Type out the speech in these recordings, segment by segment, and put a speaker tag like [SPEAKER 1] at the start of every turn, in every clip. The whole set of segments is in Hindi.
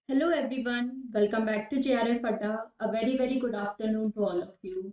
[SPEAKER 1] Hello everyone, welcome back to JRF Atta. A very good afternoon to all of you.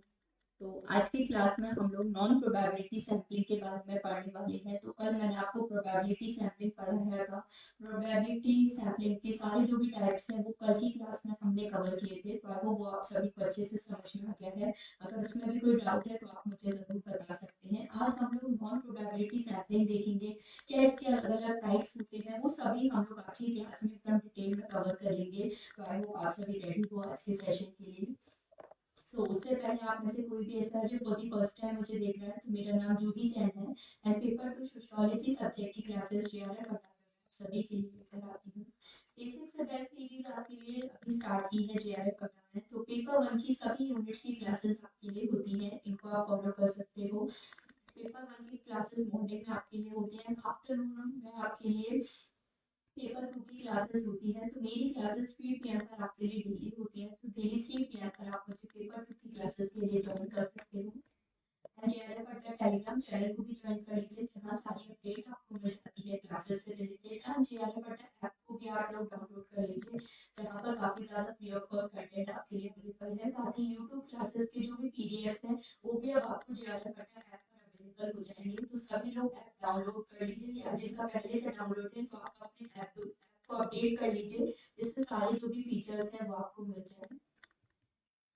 [SPEAKER 1] तो आज की क्लास में हम लोग नॉन प्रोबेबिलिटी सैम्पलिंग के बारे में पढ़ने वाले हैं। तो कल मैंने आपको प्रोबेबिलिटी सैम्पलिंग पढ़ाया था। प्रोबेबिलिटी सैम्पलिंग के सारे जो भी टाइप्स हैं वो कल की क्लास में हमने कवर किए थे। तो आई होप वो आप सभी को अच्छे से समझ में आ गया है। अगर उसमें भी कोई डाउट है तो आप मुझे ज़रूर बता सकते हैं। आज हम लोग नॉन प्रोबेबिलिटी सैम्पलिंग देखेंगे। क्या इसके अलग अलग टाइप्स होते हैं वो सभी हम लोग आज की क्लास में एकदम डिटेल में कवर करेंगे। तो आई होप आप सभी रेडी हो आज के सेशन के लिए। उससे पहले आप में से कोई भी ऐसा है जो फॉर द फर्स्ट टाइम मुझे देख रहा है, तो मेरा नाम जूही जैन है and paper two sociology subject की क्लासेस जेआरएफ अड्डा पे सभी के लिए लेकर आती हूँ। बेसिक से बेस्ट सीरीज आपके लिए अभी स्टार्ट की है जेआरएफ अड्डा में। तो पेपर वन की सभी यूनिट्स की क्लासेस आपके लिए होती हैं, इनको आप फॉलो कर सकते हो। पेपर वन की क्लासेस मॉर्निंग में आपके लिए होती हैं, आफ्टरनून में आपके लिए पेपर टू की क्लासेस होती है। तो मेरी क्लासेस 3 PM पर आपके लिए डेली होती है। तो डेली 3 PM पर आप मुझे पेपर टू की क्लासेस के लिए ज्वाइन कर सकते हो। एंड जेआरएफ अड्डा टेलीग्राम चैनल को भी ज्वाइन कर लीजिए, जहाँ सारी अपडेट आपको मिल जाती है क्लासेस से रिलेटेड। एंड जेआरएफ अड्डा ऐप को भी आप लोग डाउनलोड कर लीजिए, जहाँ पर काफ़ी ज़्यादा फ्री ऑफ कॉस्ट कंटेंट आपके लिए अवेलेबल है। साथ ही यूट्यूब क्लासेस के जो भी पीडीएफ्स हैं वो भी अब आपको जेआरएफ अड्डा ऐप पर अवेलेबल हो जाएंगे। तो सभी लोग ऐप डाउनलोड कर लीजिए, या जिनका पहले से डाउनलोड है तो आप अपने ऐप को अपडेट कर लीजिए, जिससे सारे जो भी फीचर्स हैं वो आपको मिल जाए।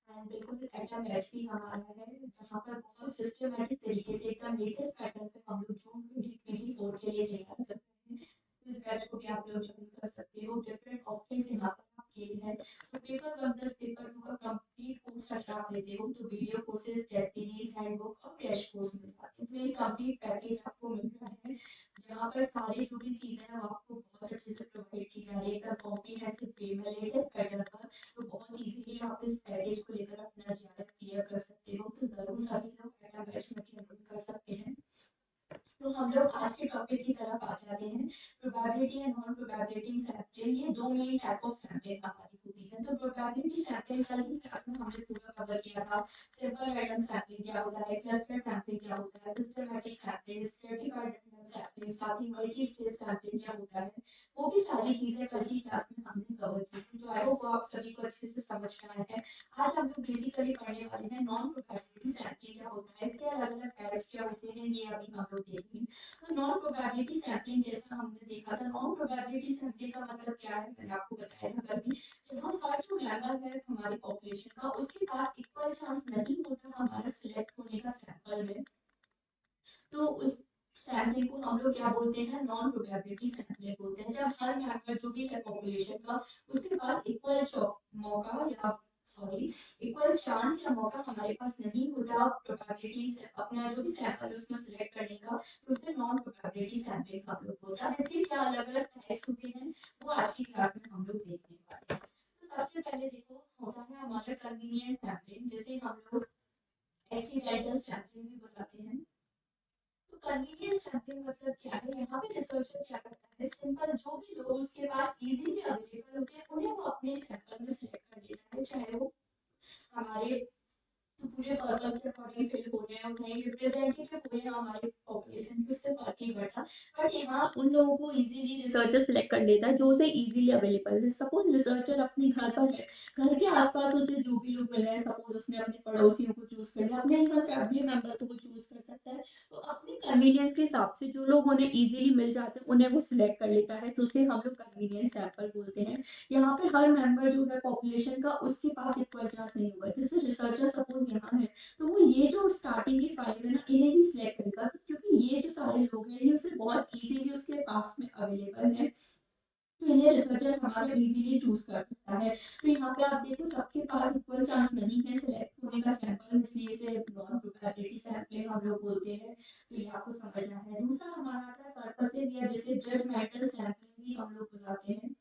[SPEAKER 1] एंड बिल्कुल एटम बैच भी हमारा है, जहाँ पर बहुत सिस्टमेटिक तरीके से एकदम लेटेस्ट पैटर्न पे हम लोग जून 2024 के लिए तैयार कर रहे हैं। तो इस बैच को भी आप लोग ज्वाइन कर सकते हो। डिफरेंट ऑप्शंस यहाँ पर आपके लिए है। So paper one plus paper two का कंप्लीट कोर्स अगर आप लेते हो तो video courses, test series, handbook और क्रैश कोर्स मिल जाते हैं। तो ये कंप्लीट पैकेज आपको मिल रहा है, जहाँ पर सारी जो भी चीज़ें हैं वो आपको बहुत अच्छे से प्रोवाइड की जा रही है, एकदम कॉम्प्रिहेंसिव वे में लेटेस्ट पैटर्न पर। तो बहुत इजीली आप इस पैकेज को लेकर अपना जीआरएफ क्लियर कर सकते हो। तो जरूर सभी लोग एटा बैच में एनरोल कर सकते हैं। तो हम लोग आज के टॉपिक की तरफ आ जाते हैं। Probability and non probability sampling, ये दो मेन टाइप ऑफ सैंपलिंग हमारी होती है। तो प्रोबेबिलिटी सैंपलिंग कल की क्लास में हमने पूरा कवर किया था। सिंपल रैंडम सैंपलिंग क्या होता है, क्लस्टर सैंपलिंग क्या होता है, systematic sampling, stratified random sampling, साथ ही मल्टी स्टेज सैंपलिंग क्या होता है, वो भी सारी चीजें कल की क्लास में हमने कवर की थी। तो आई होप वो आप सभी को अच्छे से समझ में आया है। आज हम लोग बेसिकली पढ़ने वाले हैं नॉन प्रोबेबिलिटी सैंपलिंग क्या होता है, इसके अलग अलग टाइप्स क्या होते हैं, ये अभी हम लोग देखेंगे। तो नॉन प्रोबेबिलिटी सैंपलिंग जैसा हमने देखा था, नॉन प्रोबेबिलिटी सैंपलिंग का मतलब क्या है, मैंने आपको बताया था कल भी। जहाँ हर जो मेंबर है हमारी पॉपुलेशन का, उसके पास इक्वल चांस नहीं होता हमारा सिलेक्ट होने का सैंपल में, तो उस सैंपलिंग को हम लोग क्या बोलते हैं, नॉन प्रोबेबिलिटी सैंपलिंग बोलते हैं। जब हर मेंबर जो भी है पॉपुलेशन का, उसके पास इक्वल मौका या सॉरी इक्वल चांस या मौका हमारे पास नहीं होता प्रोबेबिलिटी से अपना जो भी सैंपल उसमें सिलेक्ट करने का, तो उसे नॉन प्रोबेबिलिटी सैंपलिंग हम लोग बोलते हैं। अब इसके क्या अलग अलग टाइप्स होते हैं वो आज की क्लास में हम लोग देखने वाले हैं। तो सबसे पहले देखो होता है हमारा कन्वीनियंस सैंपलिंग, जिसे हम लोग एक्सीडेंटल सैंपलिंग भी बुलाते हैं। तो कन्वीनियंस सैंपलिंग मतलब क्या है, यहाँ पे रिसर्चर क्या करता है, सिंपल जो भी लोग उसके पास इजीली अवेलेबल होते हैं उन्हें वो अपने सैंपल में सिलेक्ट कर लेता है, चाहे वो हमारे पूरे पर्पस के अकॉर्डिंग फिल हो रहे हैं, नहीं रिप्रेजेंटेटिव हुए हैं हमारे पॉपुलेशन के, उससे फर्क नहीं पड़ता। बट यहाँ उन लोगों को इजीली रिसर्चर सिलेक्ट कर लेता है जो उसे इजीली अवेलेबल है। सपोज रिसर्चर अपने घर पर है, घर के आसपास उसे जो भी लोग मिल रहे हैं, सपोज उसने अपने पड़ोसियों को चूज कर लिया, अपने यहाँ फैमिली मेंबर को वो चूज कर सकता है। तो अपने कन्वीनियंस के हिसाब से जो लोग उन्हें इजीली मिल जाते हैं उन्हें वो सिलेक्ट कर लेता है, तो उसे हम लोग कन्वीनियंस सैंपल बोलते हैं। यहाँ पे हर मेंबर जो है पॉपुलेशन का, उसके पास इक्वल चांस नहीं होगा। जैसे रिसर्चर सपोज यहाँ है, तो वो ये जो स्टार्टिंग की 5 है ना, इन्हें ही सिलेक्ट करेगा, तो क्योंकि ये जो सारे लोग हैं ये उसे बहुत इजीली उसके पास में अवेलेबल है, तो इन्हें रिसर्चर हमारा इजीली चूज कर सकता है। तो यहाँ पे आप देखो सबके पास इक्वल चांस नहीं है सिलेक्ट होने का सैंपल, इसलिए इसे नॉन प्रोबेबिलिटी सैंपलिंग हम लोग बोलते हैं। तो ये आपको समझना है। दूसरा हमारा आता है पर्पसिव, या जिसे जजमेंटल सैंपलिंग भी हम लोग बुलाते हैं।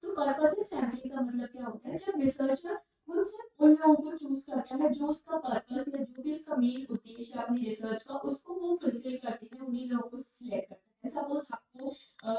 [SPEAKER 1] तो पर्पसिव सैंपलिंग का मतलब क्या होता है, जब रिसर्चर खुद से उन लोगों को चूज करता है जो उसका पर्पस या जो भी उसका मेन उद्देश्य है अपनी रिसर्च का, उसको वो फुलफिल करते हैं, उन्हीं लोगों को सिलेक्ट करते हैं। सपोज आपको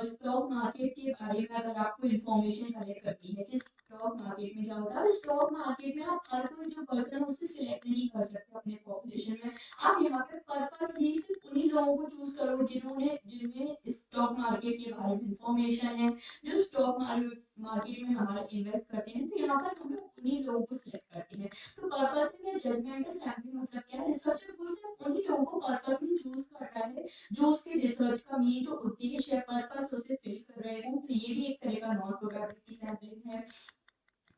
[SPEAKER 1] स्टॉक मार्केट के बारे में अगर आपको इंफॉर्मेशन कलेक्ट करनी है कि स्टॉक मार्केट में क्या होता है, स्टॉक मार्केट में आप हर कोई जो पर्सन है उसे सिलेक्ट नहीं कर सकते अपने पॉपुलेशन में। आप यहाँ पे पर्पसली सिर्फ उन्हीं लोगों को चूज करो जिन्होंने जिनमें स्टॉक मार्केट के बारे में इंफॉर्मेशन है, जो स्टॉक मार्केट में हमारा इन्वेस्ट करते हैं। तो यहाँ पर हम लोग उन्हीं लोगों को सिलेक्ट करते हैं। तो पर्पस में जजमेंटल सैम्पलिंग मतलब क्या है, रिसर्चर वो सिर्फ उन्हीं लोगों को पर्पसली चूज करता है जो उसके रिसर्च का मेन जो उद्देश्य है, पर्पस उसे फिल कर रहे हो। तो ये भी एक तरह का नॉन प्रोबेबिलिटी सैम्पलिंग है।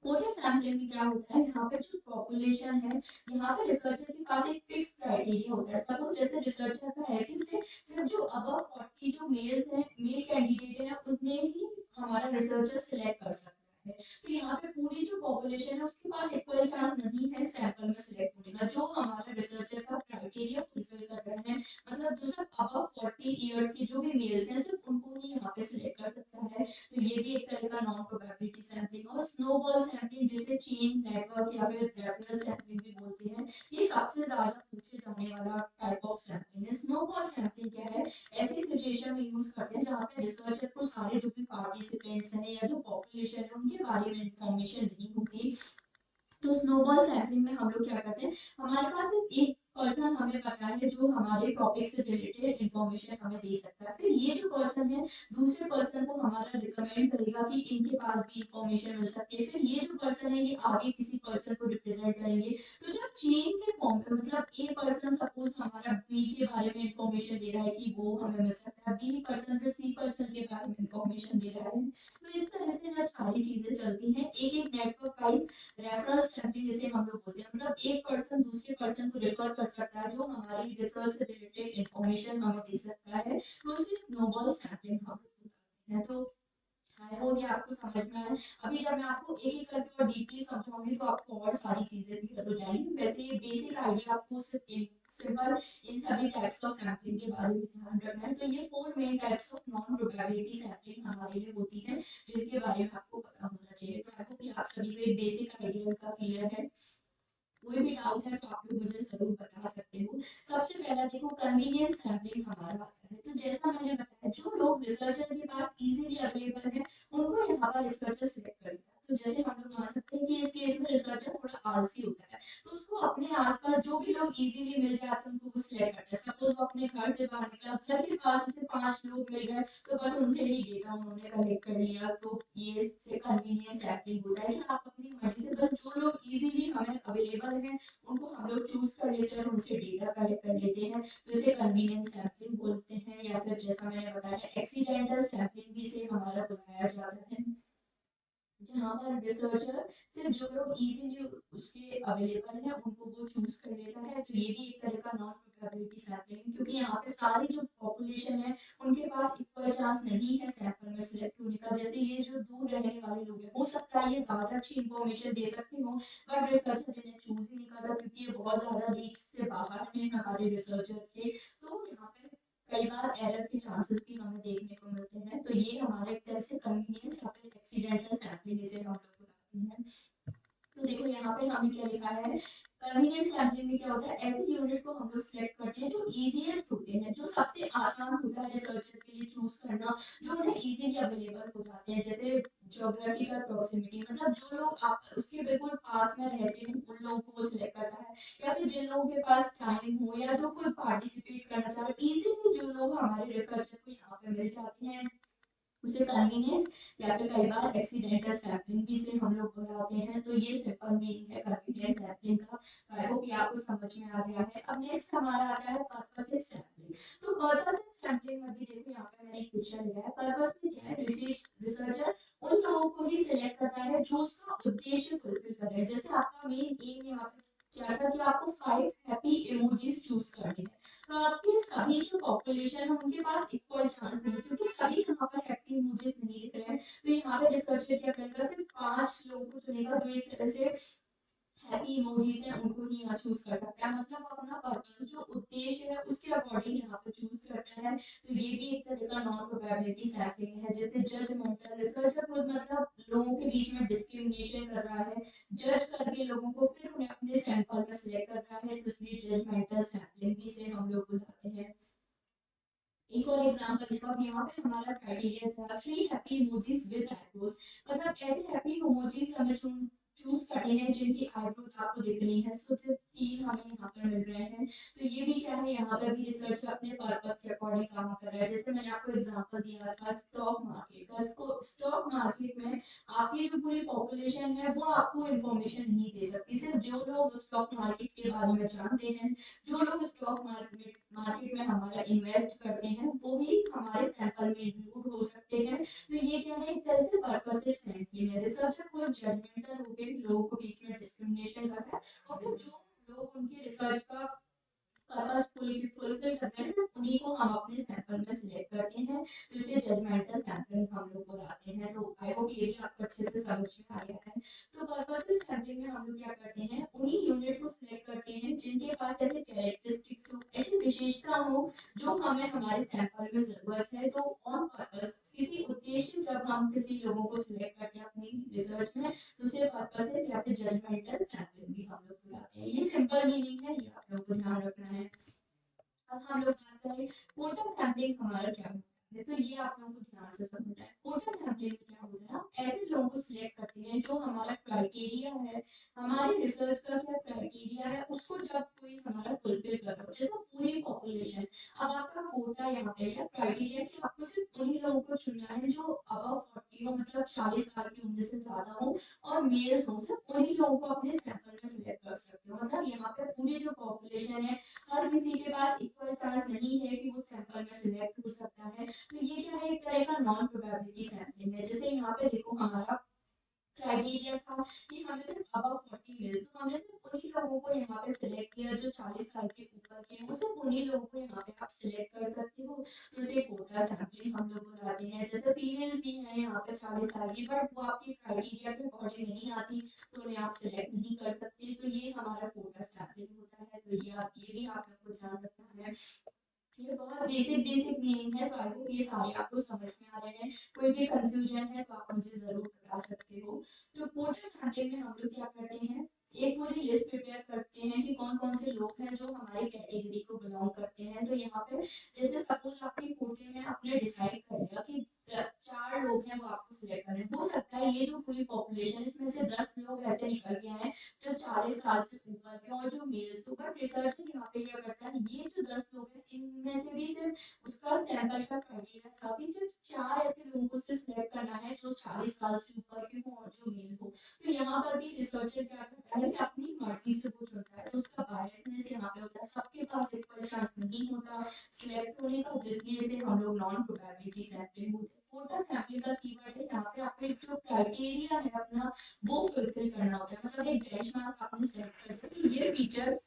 [SPEAKER 1] कोटा सैम्पलिंग में क्या होता है, यहाँ पे जो पॉपुलेशन है, यहाँ पे रिसर्चर के पास एक फिक्स क्राइटेरिया होता है। सपोज जैसे रिसर्चर का है कि उसे सिर्फ जो अबव 40 जो मेल्स हैं, मेल कैंडिडेट है, उतने ही हमारा रिसर्चर सिलेक्ट कर सकता है। तो यहाँ पे पूरी जो पॉपुलेशन है उसके पास इक्वल चांस नहीं है सैंपल में सिलेक्ट होने का। जो हमारा रिसर्चर का क्राइटेरिया फुलफिल कर रहे हैं, मतलब जो सिर्फ अबव 40 ईयर्स की जो भी मेल्स हैं, सिर्फ उनको ही यहाँ पे सिलेक्ट कर सकता है। तो ये भी एक तरह का नॉन प्रोबेबिलिटी सैम्पलिंग। और स्नोबॉल सैम्पलिंग जिसे चेन नेटवर्क या फिर रेफरल सैम्पलिंग भी बोलते हैं, ये सबसे ज्यादा पूछे जाने वाला टाइप ऑफ सैम्पलिंग है। स्नोबॉल सैम्पलिंग क्या है, ऐसी सिचुएशन में यूज करते हैं जहाँ पे रिसर्चर को सारे जो भी पार्टिसिपेंट्स हैं या जो पॉपुलेशन है उनके बारे में इंफॉर्मेशन नहीं होती। तो स्नोबॉल सैम्पलिंग में हम लोग क्या करते हैं, हमारे पास सिर्फ एक पर्सन हमें पता है जो हमारे टॉपिक से रिलेटेड इंफॉर्मेशन हमें दे सकता है। फिर ये जो पर्सन है दूसरे पर्सन को हमारा रिकमेंड करेगा कि इनके पास भी इंफॉर्मेशन मिल सकती है। फिर ये जो पर्सन है ये आगे किसी पर्सन को रिप्रेजेंट करेंगे। तो जब चेन के फॉर्म में, मतलब ए पर्सन सपोज हमारा बी के बारे में इंफॉर्मेशन दे रहा है कि वो हमें मिल सकता है, बी पर्सन फिर सी पर्सन के बारे में इंफॉर्मेशन दे रहा है। तो इस तरह से जब सारी चीजें चलती हैं एक एक नेटवर्क वाइज, रेफरल सैम्पलिंग जिसे हम लोग बोलते हैं, मतलब एक पर्सन दूसरे पर्सन को रेफर कर सकता है जो हमारी रिसर्च से रिलेटेड इंफॉर्मेशन हमें दे सकता है। तो उसे स्नोबॉल सैम्पलिंग हम लोग बोलते हैं। तो आई होप ये आपको समझ में आए। अभी जब मैं आपको एक एक करके और डीपली समझाऊंगी तो आपको और सारी चीजें क्लियर हो जाएंगी। वैसे ये बेसिक आइडिया आपको सिर्फ सिंपल इन सभी टाइप्स ऑफ सैम्पलिंग के बारे में ध्यान रखना है। तो ये 4 main types of non probability sampling हमारे लिए होती है जिनके बारे में आपको पता होना चाहिए। तो आई होप ये आप सभी को एक बेसिक आइडिया का क्लियर है। कोई भी डाउट है तो आप लोग मुझे जरूर बता सकते हो। सबसे पहला देखो, कन्वीनियंस सैम्पलिंग हमारा आता है। तो जैसा मैंने बताया, जो लोग रिसर्चर के पास इजीली अवेलेबल है उनको यहाँ पर रिसर्चर सिलेक्ट करता है। तो जैसे हम लोग मान सकते हैं कि इस केस में रिसर्चर थोड़ा आलसी होता है, तो उसको अपने आसपास जो भी लोग इजीली मिल जाते हैं उनको वो सिलेक्ट करता है। सपोज वो अपने घर से बाहर निकला, घर के पास उसे 5 लोग मिल गए, तो बस उनसे ही डेटा उन्होंने कलेक्ट कर लिया। तो ये कन्वीनियंस सैम्पलिंग होता है कि आप अपनी मर्जी से बस जो लोग इजीली हमें अवेलेबल हैं उनको हम लोग चूज कर लेते हैं और उनसे डेटा कलेक्ट कर लेते हैं। तो इसे कन्वीनियंस सैम्पलिंग बोलते हैं। या फिर जैसा मैंने बताया, एक्सीडेंटल सैम्पलिंग भी इसे हमारा बुलाया जाता है, जहाँ पर रिसर्चर सिर्फ जो लोग इजीली उसके अवेलेबल है उनको वो चूज कर लेता है। तो ये भी एक तरह का नॉन प्रोबेबिलिटी सैम्पलिंग है, क्योंकि यहाँ पे सारी जो पॉपुलेशन है उनके पास इक्वल चांस नहीं है सैंपल में सिलेक्ट होने का। जैसे ये जो दूर रहने वाले लोग हैं, हो सकता है ये ज्यादा अच्छी इंफॉर्मेशन दे सकते हो, बट रिसर्चर इन्हें चूज ही नहीं करता क्योंकि ये बहुत ज्यादा रीच से बाहर है हमारे रिसर्चर के। तो यहाँ पे कई बार एरर के चांसेस भी हमें देखने को मिलते हैं। तो ये हमारा एक तरह से कन्वीनियंस या फिर एक्सीडेंटल सैम्पलिंग इसे हम लोग बुलाते हैं। तो देखो यहाँ पे हमें क्या लिखा है, कन्वीनियंस सैम्पलिंग में क्या होता है, ऐसे यूनिट्स को हम लोग सिलेक्ट करते हैं जो इजीएस्ट होते हैं, जो सबसे आसान होता है रिसर्चर के लिए चूज करना, जो उन्हें इजीली अवेलेबल हो जाते हैं। जैसे ज्योग्राफिकल प्रॉक्सिमिटी, मतलब जो लोग आप उसके बिल्कुल पास में रहते हैं उन लोगों को वो सिलेक्ट करता है। या फिर जिन लोगों के पास टाइम हो या जो कोई पार्टिसिपेट करना चाह रहे, इजीली जो लोग हमारे रिसर्चर को यहाँ पे मिल जाते हैं, उसे कन्वीनियंस या फिर कई बार एक्सीडेंटल सैम्पलिंग भी से हम लोग बुलाते हैं। तो ये सिंपल मीनिंग है कन्वीनियंस सैम्पलिंग का। आई होप ये आपको समझ में आ गया है। अब नेक्स्ट हमारा आता है पर्पसिव सैम्पलिंग। तो पर्पसिव सैम्पलिंग में भी देखो यहाँ पे मैंने एक पिक्चर लिया है। पर्पस में क्या है, रिसर्चर उन लोगों को ही सिलेक्ट करता है जो उसका उद्देश्य फुलफिल कर रहे हैं। जैसे आपका मेन एम यहाँ पे क्या था कि आपको 5 हैप्पी इमोजीज चूज करने हैं। तो आपके सभी जो पॉपुलेशन है उनके पास इक्वल चांस नहीं है, क्योंकि सभी यहाँ पर हैप्पी इमोजीज नहीं दिख रहे हैं। तो यहाँ पे रिसर्चर क्या करेगा, सिर्फ 5 लोगों को चुनेगा जो एक तरह से हैप्पी इमोजीज हैं उनको ही यहाँ चूज कर सकता है। मतलब वो अपना पर्पस जो उद्देश्य है उसके अकॉर्डिंग यहाँ पे चूज करता है। तो ये भी एक तरह का नॉन प्रोबेबिलिटी सैम्पलिंग है। जैसे जजमेंटल, रिसर्चर खुद मतलब लोगों के बीच में डिस्क्रिमिनेशन कर रहा है, जज करके लोगों को फिर उन्हें अपने सैंपल में सिलेक्ट कर रहा है, तो इसलिए जजमेंटल सैम्पलिंग भी से हम लोग बुलाते हैं। एक और एग्जांपल देखो, अब यहाँ पे हमारा क्राइटेरिया था 3 हैप्पी इमोजीज विद आईब्रोज, मतलब ऐसे हैप्पी इमोजीज हमें चूज करने हैं जिनकी आईब्रोज आपको दिख रही है। सो सिर्फ 3 हमें यहाँ पर मिल रहे हैं। तो ये भी क्या है, यहाँ पर भी रिसर्च अपने पर्पस के अकॉर्डिंग काम कर रहा है। जैसे मैंने आपको एग्जांपल दिया था स्टॉक मार्केट का, स्टॉक मार्केट में आपकी जो पूरी पॉपुलेशन है वो आपको इंफॉर्मेशन नहीं दे सकती। सिर्फ जो लोग स्टॉक मार्केट के बारे में जानते हैं, जो लोग स्टॉक मार्केट मार्केट में हमारा इन्वेस्ट करते हैं, वो ही हमारे सैंपल में इंक्लूड हो सकते हैं। तो ये क्या है, एक तरह से पर्पसलेस सैंपलिंग है। रिसर्चर कोई जजमेंटल होकर लोगों को बीच में डिस्क्रिमिनेशन कर रहा है, और फिर जो लोग उनकी रिसर्च का पर्पस फुलफिल करने से उन्हीं को हम अपने सैंपल में सिलेक्ट करते हैं। तो इसे जजमेंटल सैंपलिंग हम लोग बुलाते हैं। तो आई होप ये भी आपको अच्छे से समझ में आ गया है। तो पर्पसलेस सैंपलिंग में हम लोग क्या करते हैं, उन्हीं यूनिट्स को सिलेक्ट करते हैं जिनके पास ऐसे कैरेक्टरिस्टिक्स हो, ऐसी विशेषता हो जो हमें हमारे सैंपल में जरूरत है। तो ऑन पर्पस किसी उद्देश्य जब हम किसी लोगों को सिलेक्ट करते हैं अपनी रिसर्च में, तो उसे पर्पस या फिर जजमेंटल सैंपलिंग भी हम लोग बुलाते हैं। ये सिंपल मीनिंग है, ये आप लोगों को ध्यान रखना है। अब हम लोग बात करें कोटा सैंपलिंग हमारा क्या होता है, तो ये आप लोगों को ध्यान से समझना है। कोटा सैंपलिंग में क्या होता है, हम ऐसे लोगों को सिलेक्ट करते हैं जो हमारा क्राइटेरिया है, हमारे रिसर्च का क्या क्राइटेरिया है, उसको जब कोई हमारा फुलफिल कर रहा हो, जैसे पूरी पॉपुलेशन। अब आपका कोटा यहाँ पे या क्राइटेरिया कि आपको सिर्फ उन्हीं लोगों को चुनना है जो अबव 40 हो, मतलब 40 साल की उम्र से ज्यादा हो, और मेल्स हो, सिर्फ उन्हीं लोगों को अपने सैंपल में सिलेक्ट कर सकते हो। मतलब यहाँ पे पूरी जो पॉपुलेशन है, हर किसी के पास इक्वल चांस नहीं है कि वो सैंपल में सिलेक्ट हो सकता है। तो ये क्या है, एक तरह का नॉन प्रोबेबिलिटी सैंपलिंग है। जैसे यहाँ पे देखो, हमारा क्राइटेरिया था कि हमें सिर्फ अबव 40 मिनट्स, तो हमने सिर्फ उन्हीं लोगों को यहाँ पे सिलेक्ट किया जो 40 साल के ऊपर के हैं, सिर्फ उन्हीं लोगों को यहाँ पे आप सिलेक्ट कर सकते हो। तो इसे कोटा सैंपलिंग हम लोग बुलाते हैं। जैसे फीमेल्स भी हैं यहाँ पे 40 साल की, बट वो आपके क्राइटेरिया के अकॉर्डिंग नहीं आती, तो उन्हें आप सिलेक्ट नहीं कर सकते। तो ये हमारा कोटा सैंपलिंग होता है। तो ये भी आप लोग को ध्यान रखना है। ये बहुत बेसिक बेसिक मीनिंग है, तो आई होप ये सारे आपको समझ में आ रहे हैं। कोई भी कंफ्यूजन है तो आप मुझे जरूर बता सकते हो। तो कोटा सैंपलिंग में हम लोग क्या करते हैं, एक पूरी लिस्ट प्रिपेयर करते हैं कि कौन कौन से लोग हैं जो हमारी कैटेगरी को बिलोंग करते हैं। तो यहाँ पे जैसे सपोज आपके कोटे में आपने डिसाइड कर लिया कि 4 लोग हैं वो आपको सिलेक्ट करने हैं। हो सकता है ये जो पूरी पॉपुलेशन इसमें से 10 लोग ऐसे निकल के आए जो 40 साल से ऊपर के और जो मेल्स हो, बट रिसर्चर यहाँ पे क्या करता है, ये जो 10 लोग हैं इनमें से भी सिर्फ उसका सैंपल का क्राइटेरिया था कि सिर्फ 4 ऐसे लोगों को सिलेक्ट करना है जो 40 साल से ऊपर के हो और जो मेल हो। तो यहाँ पर भी रिसर्चर क्या करता है कि अपनी मर्जी से वो चुनता है, तो उसका बायसनेस यहाँ पे होता है। सबके पास इक्वल चांस नहीं होता सिलेक्ट होने का, तो इसलिए इसे हम लोग नॉन प्रोबेबिलिटी सैंपलिंग बोलते हैं। कोटा सैंपलिंग का कीवर्ड है यहाँ पे, आपको एक जो क्राइटेरिया है अपना वो फुलफिल करना होता है, मतलब एक बेंचमार्क आपने सेट कर दिया कि ये फीचर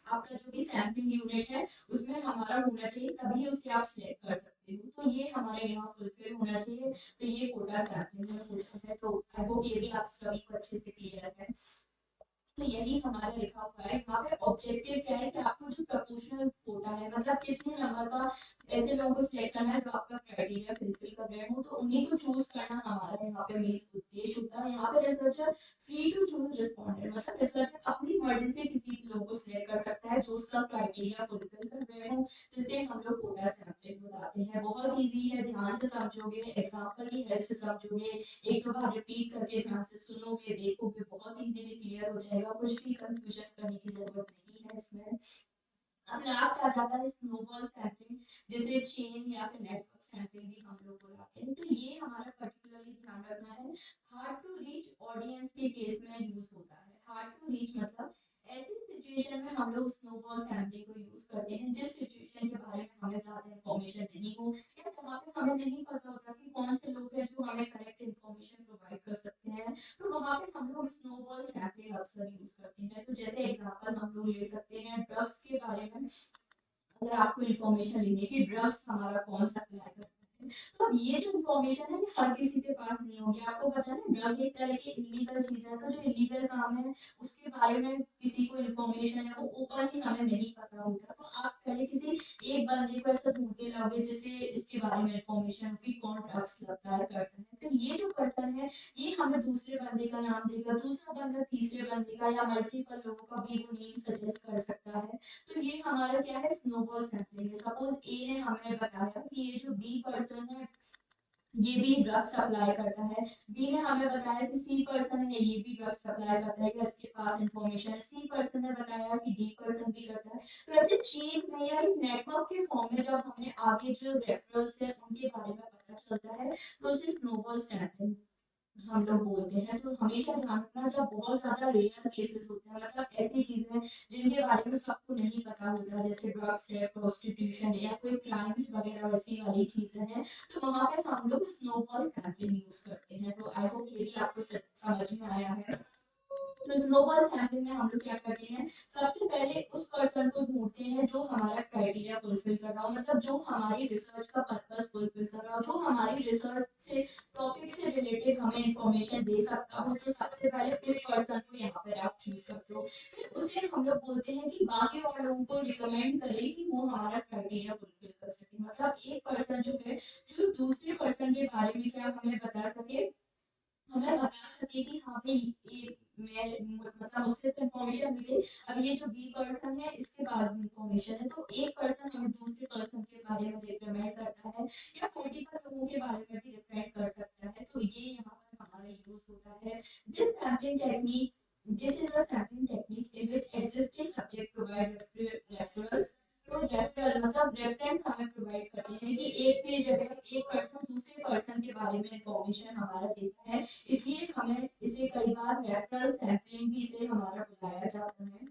[SPEAKER 1] आपका जो भी सैंपलिंग यूनिट है उसमें हमारा होना चाहिए, तभी उसे आप सिलेक्ट कर सकते हो। तो ये हमारे यहाँ फुलफिल होना चाहिए। तो ये कोटा सैंपलिंग में होता है। तो आई होप ये भी आप सभी को अच्छे से क्लियर है। तो यही हमारा लिखा हुआ है यहाँ पे। ऑब्जेक्टिव क्या है कि आपको जो प्रपोर्शनल कोटा है, मतलब कितने नंबर का ऐसे लोगों को सिलेक्ट करना है जो आपका क्राइटेरिया फुलफिल कर रहे हो, तो उन्हीं को चूज करना हमारा यहाँ पे मेन उद्देश्य होता है। यहाँ पे researcher free to choose respondent, मतलब रिसर्चर अपनी मर्जी से किसी भी लोगों को सिलेक्ट कर सकता है जो उसका क्राइटेरिया फुलफिल कर रहे हो। तो इसे हम लोग कोटा सैंपलिंग बुलाते हैं। बहुत ईजी है, ध्यान से समझोगे, एग्जाम्पल की हेल्प से समझोगे, एक दो बार रिपीट करके ध्यान से सुनोगे देखोगे, बहुत इजीली क्लियर हो जाएगा। कुछ भी कंफ्यूजन करने की जरूरत नहीं है इसमें। अब लास्ट आ जाता है स्नोबॉल सैंपलिंग, जिसे चेन या फिर नेटवर्क सैंपलिंग भी हम लोग बुलाते हैं। तो ये हमारा पर्टिकुलरली ध्यान रखना है, हार्ड टू रीच ऑडियंस के केस में यूज होता है। हार्ड टू रीच मतलब ऐसी सिचुएशन में हम लोग स्नोबॉल सैंपलिंग को यूज करते हैं जिस सिचुएशन के बारे में हमें ज्यादा इन्फॉर्मेशन नहीं हो, या जहाँ पे हमें नहीं पता होता कि कौन से लोग हैं जो हमें करेक्ट इन्फॉर्मेशन प्रोवाइड कर सकते हैं। तो वहाँ पे हम लोग स्नोबॉल सैंपलिंग अक्सर यूज करते हैं। तो जैसे एग्जांपल हम लोग ले सकते हैं ड्रग्स के बारे में। अगर आपको इन्फॉर्मेशन लेनी है कि ड्रग्स हमारा कौन सा अप्लाई करता है, पे। तो अब ये जो इन्फॉर्मेशन है ये हर किसी के पास नहीं होगी। आपको पता है ना ड्रग एक तरह की इलीगल चीज़ है, तो जो इलीगल काम है उसके बारे में किसी को इन्फॉर्मेशन है वो ओपनली हमें नहीं पता होता। तो आप पहले किसी एक बंदे को ऐसा ढूँढ के लाओगे जिससे इसके बारे में इन्फॉर्मेशन हो कि कौन ड्रग्स सप्लाई करता है। फिर ये जो पर्सन है ये हमें दूसरे बंदे का नाम देगा, दूसरा बंदा तीसरे बंदे का या मल्टीपल लोगों का भी वो नेम सजेस्ट कर सकता है। तो ये हमारा क्या है स्नोबॉल सैंपलिंग है। सपोज ए ने हमें बताया कि ये जो बी पर्सन है ये भी ड्रग सप्लाई करता है। बी ने हमें बताया कि सी पर्सन है ये भी ड्रग सप्लाई करता है या इसके पास इंफॉर्मेशन है। सी पर्सन ने बताया कि डी पर्सन भी करता है। तो ऐसे चेन में या एक नेटवर्क के फॉर्म में जब हमें आगे जो रेफरल्स है उनके बारे में पता चलता है तो उसे स्नोबॉल सैंपलिंग हम लोग बोलते हैं। तो हमेशा ध्यान रखना जब बहुत ज्यादा रेयर केसेस होते हैं मतलब ऐसी चीजें जिनके बारे में सबको नहीं पता होता जैसे ड्रग्स है प्रोस्टिट्यूशन है या कोई क्राइम्स वगैरह वैसी वाली चीजें हैं तो वहां पे हम लोग स्नोबॉल सैंपलिंग यूज करते हैं। तो आई होप ये भी आपको समझ में आया है। तो स्नोबॉल सैंपलिंग में हम लोग क्या करते हैं सबसे पहले उस पर्सन को ढूंढते हैं जो हमारा क्राइटेरिया फुलफिल कर रहा हो मतलब जो हमारी रिसर्च का पर्पस फुलफिल कर रहा हो जो हमारी रिसर्च से टॉपिक से रिलेटेड हमें इंफॉर्मेशन दे सकता हो। तो सबसे पहले उस पर्सन को यहाँ पर आप चूज करते हो। फिर उसे हम लोग बोलते हैं कि बाकी और लोगों को रिकमेंड करें कि वो हमारा क्राइटेरिया फुलफिल कर सके। मतलब एक पर्सन जो है जो दूसरे पर्सन के बारे में क्या हमें बता सके हमें बता सके कि हाँ भाई ये मैं मतलब मुझसे तो इन्फॉर्मेशन मिली। अब ये जो बी पर्सन है इसके पास भी इन्फॉर्मेशन है तो एक पर्सन हमें दूसरे पर्सन के बारे में रिकमेंड करता है या मल्टीपल लोगों के बारे में भी रिकमेंड कर सकता है। तो ये यहाँ पर हमारा यूज होता है। This sampling technique this is a sampling technique in which existing subject provide referrals. तो रेफरल मतलब रेफरेंस हमें प्रोवाइड करते हैं कि एक की जगह एक पर्सन दूसरे पर्सन के बारे में इंफॉर्मेशन हमारा देता है। इसलिए हमें इसे कई बार रेफरल सैंपलिंग भी इसे हमारा बुलाया जाता है।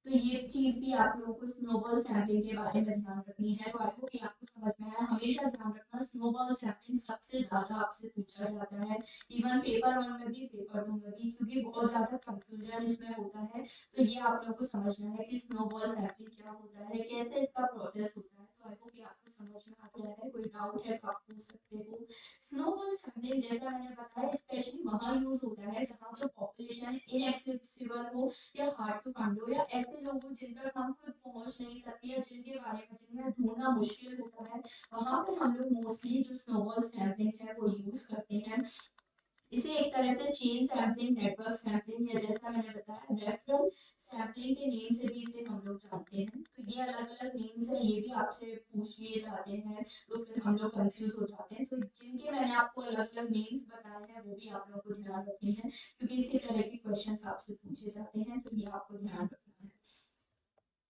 [SPEAKER 1] तो ये चीज भी आप लोगों को स्नोबॉल सैंपलिंग के बारे में ध्यान रखनी है। तो आई होप कि आपको समझ में आया। हमेशा ध्यान रखना स्नोबॉल सैंपलिंग सबसे ज्यादा आपसे पूछा जाता है इवन पेपर वन में भी पेपर टू में भी क्योंकि बहुत ज्यादा कंफ्यूजन इसमें होता है। तो ये आप लोगों को समझना है कि स्नोबॉल सैंपलिंग क्या होता है कैसे इसका प्रोसेस होता है। तो आई होप कि आपको समझ में आ गया है। कोई डाउट है तो आप पूछ सकते हो। स्नोबॉल सैंपलिंग जैसा मैंने बताया स्पेशली वहां यूज होता है जहाँ जो पॉपुलेशन इनएक्सेसिबल हो या हार्ड टू फाइंड हो या ऐसे लोग हो जिन तक हम खुद पहुंच नहीं सकते या जिनके बारे में जिन्हें ढूंढना मुश्किल होता है वहां पे हम लोग मोस्टली जो स्नोबॉल सैंपलिंग है वो यूज करते हैं। इसे एक तरह से चेन सैंपलिंग नेटवर्क सैंपलिंग या जैसा मैंने बताया रेफरल सैंपलिंग के नेम से भी इसे हम लोग जानते हैं। तो ये अलग अलग नेम्स है ये भी आपसे पूछ लिए जाते हैं तो फिर हम लोग कंफ्यूज हो जाते हैं। तो जिनके मैंने आपको अलग अलग नेम्स बताए हैं वो भी आप लोगों को ध्यान रखने हैं क्योंकि इसी तरह के क्वेश्चन आपसे पूछे जाते हैं। तो ये आपको ध्यान रखना है।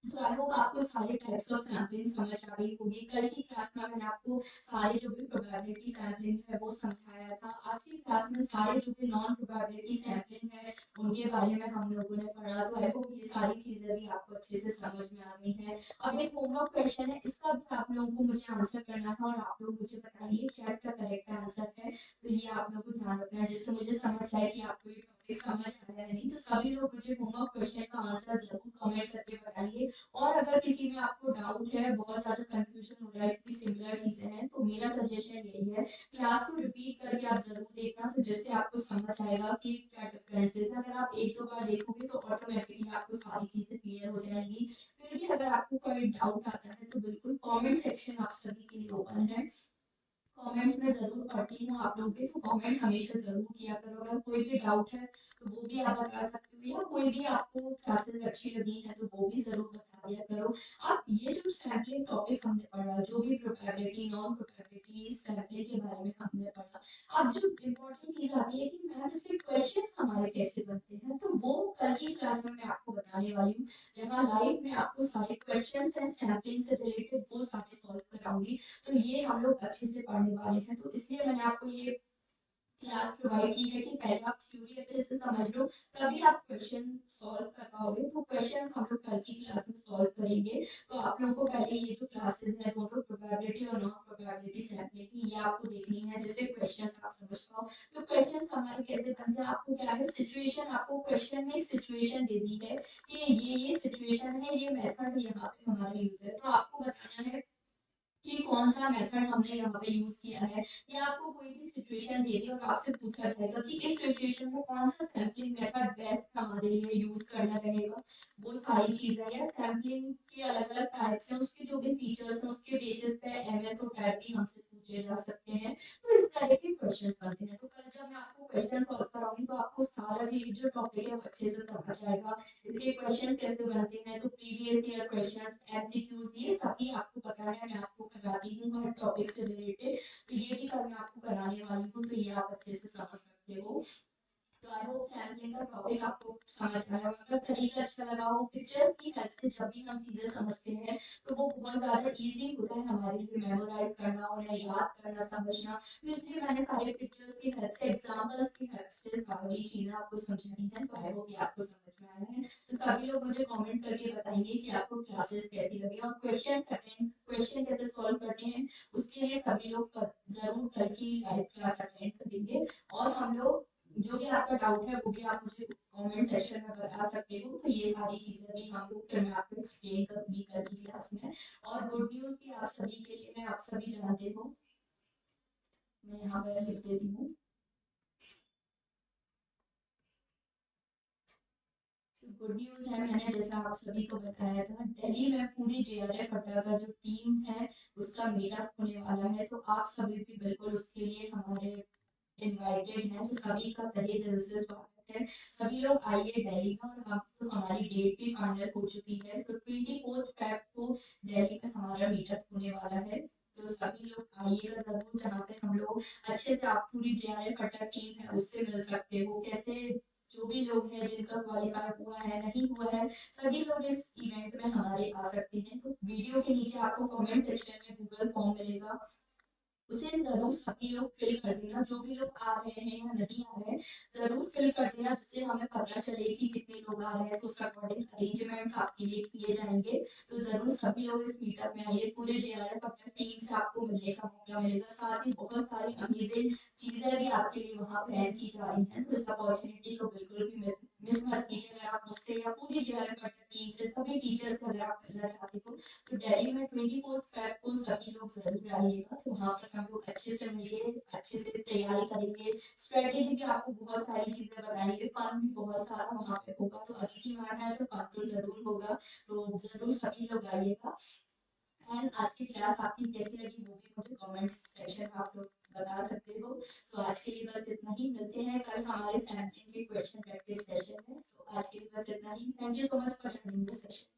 [SPEAKER 1] तो आई होप आपको सारे टाइप्स ऑफ सैम्पलिंग समझ आ गई होगी। कल की क्लास में मैंने आपको सारे जो भी प्रोबेबिलिटी सैम्पलिंग है वो समझाया था। आज की क्लास में सारे जो भी नॉन प्रोबेबिलिटी सैम्पलिंग है उनके बारे में हम लोगों ने पढ़ा। तो आई होप ये सारी चीजें भी आपको अच्छे से समझ में आ गई हैं। अब एक होमवर्क क्वेश्चन है इसका भी आप लोगों को मुझे आंसर करना है और आप लोग मुझे बताइए क्या इसका करेक्ट आंसर है। तो ये आप लोग को ध्यान रखना है जिससे मुझे समझ आए कि आपको ये टॉपिक समझ आया है नहीं। तो सभी लोग मुझे होमवर्क क्वेश्चन का आंसर जरूर कमेंट करके बताइए। और अगर किसी में आपको डाउट है बहुत ज्यादा कंफ्यूजन हो रहा है क्योंकि सिमिलर चीजें हैं तो मेरा सजेशन यही है क्लास को रिपीट करके आप जरूर देखना तो जिससे आपको समझ आएगा कि क्या डिफरेंस है। अगर आप एक दो बार देखोगे तो ऑटोमेटिकली आपको सारी चीजें क्लियर हो जाएंगी। फिर भी अगर आपको कोई डाउट आता है तो बिल्कुल कमेंट सेक्शन आप सभी के लिए ओपन है। कमेंट्स में ज़रूर पढ़ती हूँ आप लोगों के तो कमेंट हमेशा ज़रूर किया करो। अगर कोई भी डाउट है तो वो भी आप बता सकते हो या कोई भी आपको क्लासेस अच्छी लगी है तो वो भी ज़रूर बता दिया करो। आप ये जो सैम्पलिंग टॉपिक हमने पढ़ा जो भी प्रोबेबिलिटी नॉन प्रोबेबिलिटी सैम्पलिंग के बारे में हमने पढ़ा अब जो इम्पोर्टेंट चीज़ आती है कि मैम इससे क्वेश्चंस हमारे कैसे बनते हैं तो वो कल की क्लास में मैं आपको बताने वाली हूँ जहाँ लाइव में आपको सारे क्वेश्चंस हैं सैम्पलिंग से रिलेटेड वो सारे सॉल्व कराऊंगी। तो ये हम लोग अच्छे से पढ़ने वाले हैं तो इसलिए मैंने आपको ये क्लास प्रोवाइड की है कि पहले आप थ्योरी अच्छे से समझ लो तभी आप क्वेश्चन सॉल्व कर पाओगे। तो क्वेश्चन हम लोग कल की क्लास में सॉल्व करेंगे। तो आप लोगों को पहले ये जो क्लासेस हैं दोनों प्रोबेबिलिटी और नॉन प्रोबेबिलिटी सैम्पलिंग की ये आपको देखनी है जिससे क्वेश्चन आप समझ पाओ। तो क्वेश्चन हमारे कैसे बनते हैं आपको क्या है सिचुएशन आपको क्वेश्चन में एक सिचुएशन दे दी है कि ये सिचुएशन है ये मेथड यहाँ पे हमारा यूज है। तो आपको बताना है कि कौन सा मेथड हमने यहाँ पे यूज किया है, या आपको कोई भी सिचुएशन दे दी और आपसे पूछा जाएगा कि इस सिचुएशन में कौन सा सैम्पलिंग मेथड बेस्ट हमारे लिए यूज करना रहेगा, वो सारी चीजें, या सैम्पलिंग के अलग अलग टाइप्स हैं, उसके जो भी फीचर्स हैं उसके बेसिस पे एमएस और कैट भी हमसे पूछे जा सकते हैं। तो इस तरह के क्वेश्चंस बनते हैं। तो कल जब मैं आपको क्वेश्चन सॉल्व कराऊंगी तो आपको सारा भी जो टॉपिक है वो अच्छे से समझ आएगा, इसके क्वेश्चंस कैसे बनते हैं, तो प्रीवियस ईयर क्वेश्चंस, एमसीक्यूज, ये सभी आपको पता है, मैं आपको कराती हूँ हर टॉपिक से रिलेटेड। तो ये भी कल मैं आपको कराने वाली हूँ, तो ये आप अच्छे से समझ सकते हो। तो आई होप सैम्पलिंग का टॉपिक आपको समझ आया होगा। अगर तरीका अच्छा लगा हो, पिक्चर्स की हेल्प से जब भी हम चीजें समझते हैं तो वो बहुत ज्यादा इजी होता है हमारे लिए मेमोराइज करना, उन्हें याद करना, समझना। तो इसलिए मैंने सारे पिक्चर्स की हेल्प से, एग्जाम्पल्स की हेल्प से सारी चीजें आपको समझाई हैं। तो आई होप ये आपको समझ में आया है। तो सभी लोग मुझे कमेंट करके बताएंगे कि आपको क्लासेस कैसी लगी, और क्वेश्चन कैसे सॉल्व करते हैं उसके लिए सभी लोग जरूर कल की लाइव क्लास अटेंड करेंगे। और हम लोग, जो भी आपका डाउट है वो भी आप मुझे कमेंट सेक्शन में बता सकते हो। तो ये सारी चीजें भी हम लोग फिर मैं आपको एक्सप्लेन करूंगी कल की क्लास में। और गुड न्यूज भी आप सभी के लिए है, आप सभी जानते हो। मैं यहाँ पर लिख देती हूँ। गुड न्यूज है, मैंने जैसा आप सभी को बताया था, दिल्ली में पूरी जेआरएफ अड्डा का जो टीम है उसका मीटअप होने वाला है। तो आप सभी भी बिल्कुल उसके लिए हमारे इनवाइटेड हैं। तो सभी का तहे दिल से स्वागत है। सभी लोग आइए दिल्ली में। और हम तो हमारी डेट भी फाइनल हो चुकी है। सो 24 फेब को दिल्ली में हमारा मीटअप होने वाला है। तो सभी लोग आइएगा जरूर, जहाँ पे हम लोग अच्छे से, आप पूरी जेआरएफ अड्डा टीम है उससे मिल सकते हो, कैसे जो भी लोग हैं जिनका क्वालिफाई हुआ है, नहीं हुआ है, सभी लोग इस इवेंट में हमारे आ सकते हैं। तो वीडियो के नीचे आपको कमेंट सेक्शन में गूगल फॉर्म मिलेगा, उसे जरूर सभी लोग फिल कर देना। जो भी लोग आ रहे हैं या नहीं आ रहे हैं जरूर फिल कर देना, जिससे हमें पता चले कि कितने लोग आ रहे हैं। तो उस अकॉर्डिंग अरेंजमेंट्स आपके लिए किए जाएंगे। तो जरूर सभी लोग इस मीटअप में आइए। पूरे जेआरएफ अपने टीम से आपको मिलने का मौका मिलेगा। साथ ही बहुत सारी अमेजिंग चीजें भी आपके लिए वहाँ प्लान की जा रही हैं। तो इस अपॉर्चुनिटी को बिल्कुल भी मिस मत कीजिए। अगर आप मुझसे या पूरी जेआरएफ टीम से, सभी टीचर्स से अगर आप मिलना चाहते हो तो दिल्ली में 24 फेब को सभी लोग जरूर आइएगा। तो वहाँ पर हम लोग अच्छे से मिलेंगे, अच्छे से तैयारी करेंगे, स्ट्रेटेजी भी आपको बहुत सारी चीजें बताएंगे, फन भी बहुत सारा वहाँ पे होगा। तो अतिथि मान है तो फन तो जरूर होगा। तो जरूर सभी लोग आइएगा। एंड आज की क्लास आपकी कैसी लगी वो भी मुझे कमेंट सेक्शन में आप लोग बता सकते हो। सो आज के लिए बस इतना ही, मिलते हैं कल हमारे सैम्पलिंग के क्वेश्चन प्रैक्टिस सेशन में। सो आज के लिए बस इतना ही। Thank you so much for joining this session.